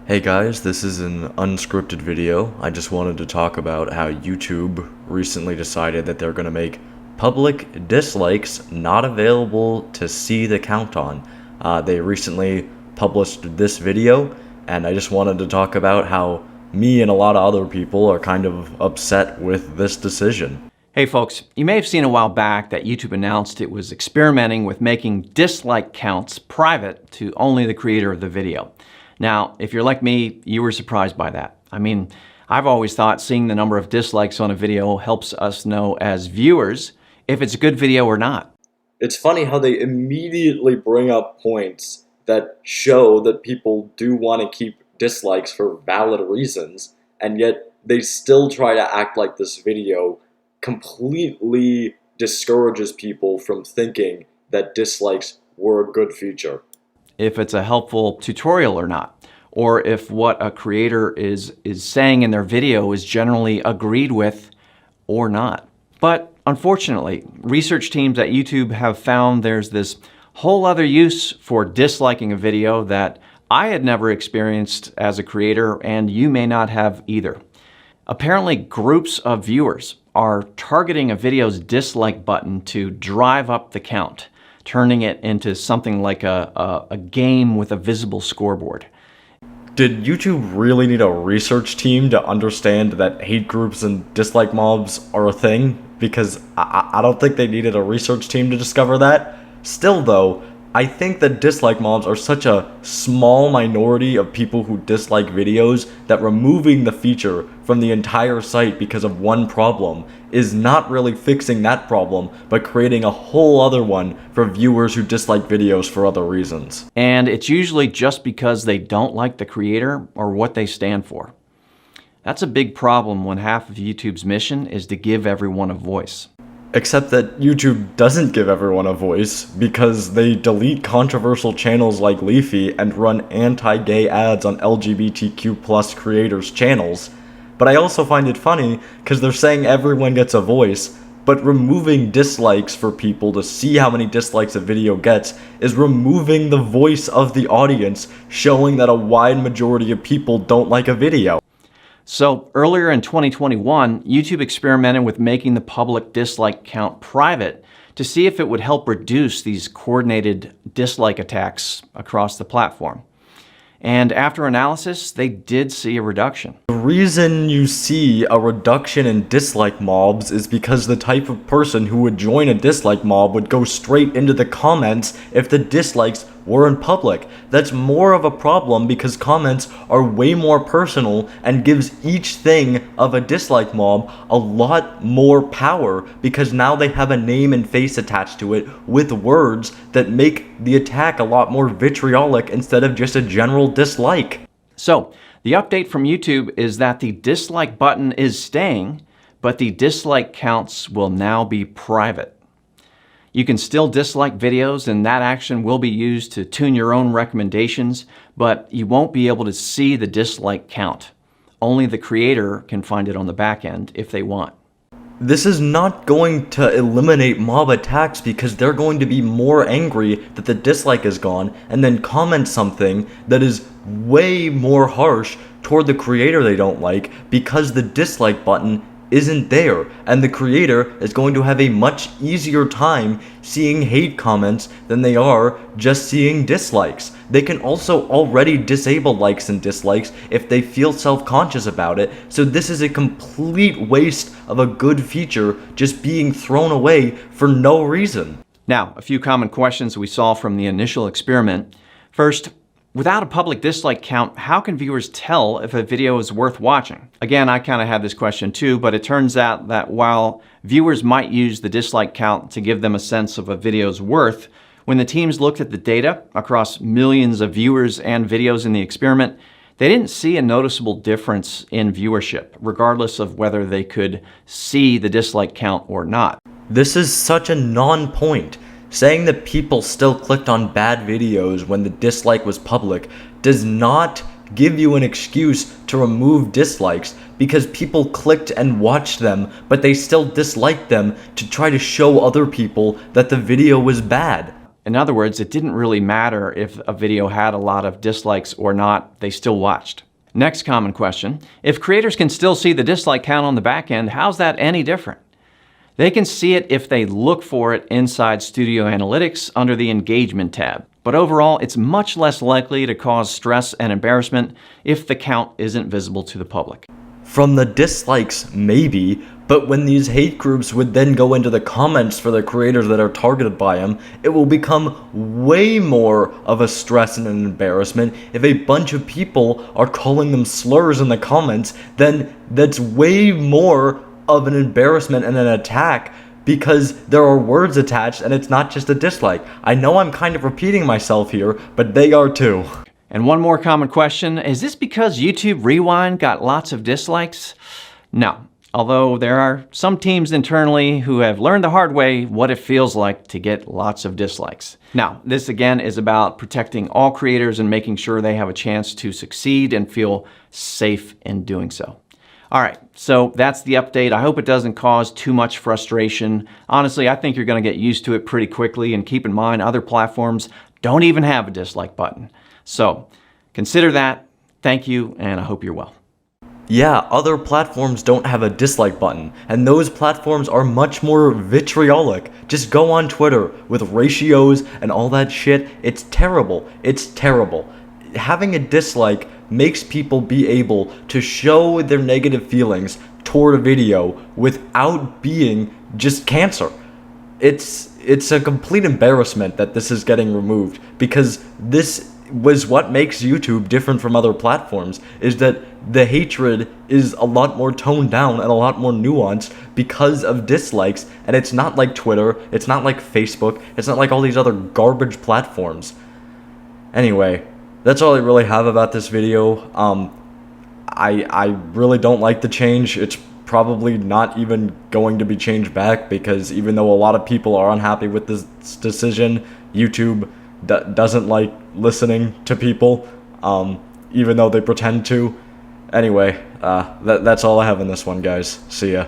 Hey guys, this is an unscripted video. I just wanted to talk about how YouTube recently decided that they're going to make public dislikes not available to see the count on. They recently published this video, and I just wanted to talk about how me and a lot of other people are kind of upset with this decision. Hey folks, you may have seen a while back that YouTube announced it was experimenting with making dislike counts private to only the creator of the video. Now, if you're like me, you were surprised by that. I mean, I've always thought seeing the number of dislikes on a video helps us know as viewers if it's a good video or not. It's funny how they immediately bring up points that show that people do want to keep dislikes for valid reasons, and yet they still try to act like this video completely discourages people from thinking that dislikes were a good feature. If it's a helpful tutorial or not, or if what a creator is saying in their video is generally agreed with or not. But unfortunately, research teams at YouTube have found there's this whole other use for disliking a video that I had never experienced as a creator, and you may not have either. Apparently, groups of viewers are targeting a video's dislike button to drive up the count, turning it into something like a game with a visible scoreboard. Did YouTube really need a research team to understand that hate groups and dislike mobs are a thing? Because I don't think they needed a research team to discover that. Still though, I think that dislike mobs are such a small minority of people who dislike videos that removing the feature from the entire site because of one problem is not really fixing that problem, but creating a whole other one for viewers who dislike videos for other reasons. And it's usually just because they don't like the creator or what they stand for. That's a big problem when half of YouTube's mission is to give everyone a voice. Except that YouTube doesn't give everyone a voice because they delete controversial channels like Leafy and run anti-gay ads on LGBTQ+ creators' channels. But I also find it funny because they're saying everyone gets a voice, but removing dislikes for people to see how many dislikes a video gets is removing the voice of the audience, showing that a wide majority of people don't like a video. So earlier in 2021, YouTube experimented with making the public dislike count private to see if it would help reduce these coordinated dislike attacks across the platform. And after analysis, they did see a reduction. The reason you see a reduction in dislike mobs is because the type of person who would join a dislike mob would go straight into the comments if the dislikes were in public. That's more of a problem because comments are way more personal and gives each thing of a dislike mob a lot more power because now they have a name and face attached to it with words that make the attack a lot more vitriolic instead of just a general dislike. So the update from YouTube is that the dislike button is staying, but the dislike counts will now be private. You can still dislike videos, and that action will be used to tune your own recommendations, but you won't be able to see the dislike count. Only the creator can find it on the back end if they want. This is not going to eliminate mob attacks because they're going to be more angry that the dislike is gone and then comment something that is way more harsh toward the creator they don't like because the dislike button isn't there, and the creator is going to have a much easier time seeing hate comments than they are just seeing dislikes. They can also already disable likes and dislikes if they feel self-conscious about it, so this is a complete waste of a good feature just being thrown away for no reason. Now, a few common questions we saw from the initial experiment. First, without a public dislike count, how can viewers tell if a video is worth watching? Again, I kind of had this question too, but it turns out that while viewers might use the dislike count to give them a sense of a video's worth, when the teams looked at the data across millions of viewers and videos in the experiment, they didn't see a noticeable difference in viewership, regardless of whether they could see the dislike count or not. This is such a non-point. Saying that people still clicked on bad videos when the dislike was public does not give you an excuse to remove dislikes because people clicked and watched them, but they still disliked them to try to show other people that the video was bad. In other words, it didn't really matter if a video had a lot of dislikes or not, they still watched. Next common question, if creators can still see the dislike count on the back end, how's that any different? They can see it if they look for it inside Studio Analytics under the Engagement tab. But overall, it's much less likely to cause stress and embarrassment if the count isn't visible to the public. From the dislikes, maybe, but when these hate groups would then go into the comments for the creators that are targeted by them, it will become way more of a stress and an embarrassment. If a bunch of people are calling them slurs in the comments, then that's way more of an embarrassment and an attack because there are words attached and it's not just a dislike. I know I'm kind of repeating myself here, but they are too. And one more common question, is this because YouTube Rewind got lots of dislikes? No, although there are some teams internally who have learned the hard way what it feels like to get lots of dislikes. Now, this again is about protecting all creators and making sure they have a chance to succeed and feel safe in doing so. All right, so that's the update. I hope it doesn't cause too much frustration. Honestly, I think you're going to get used to it pretty quickly, and keep in mind other platforms don't even have a dislike button. So consider that. Thank you, and I hope you're well. Yeah, other platforms don't have a dislike button, and those platforms are much more vitriolic. Just go on Twitter with ratios and all that shit. It's terrible. It's terrible. Having a dislike makes people be able to show their negative feelings toward a video without being just cancer. It's a complete embarrassment that this is getting removed, because this was what makes YouTube different from other platforms, is that the hatred is a lot more toned down and a lot more nuanced because of dislikes, and it's not like Twitter, it's not like Facebook, it's not like all these other garbage platforms. Anyway, that's all I really have about this video. I really don't like the change. It's probably not even going to be changed back, because even though a lot of people are unhappy with this decision, YouTube doesn't like listening to people, even though they pretend to. Anyway, that's all I have in this one, guys. See ya.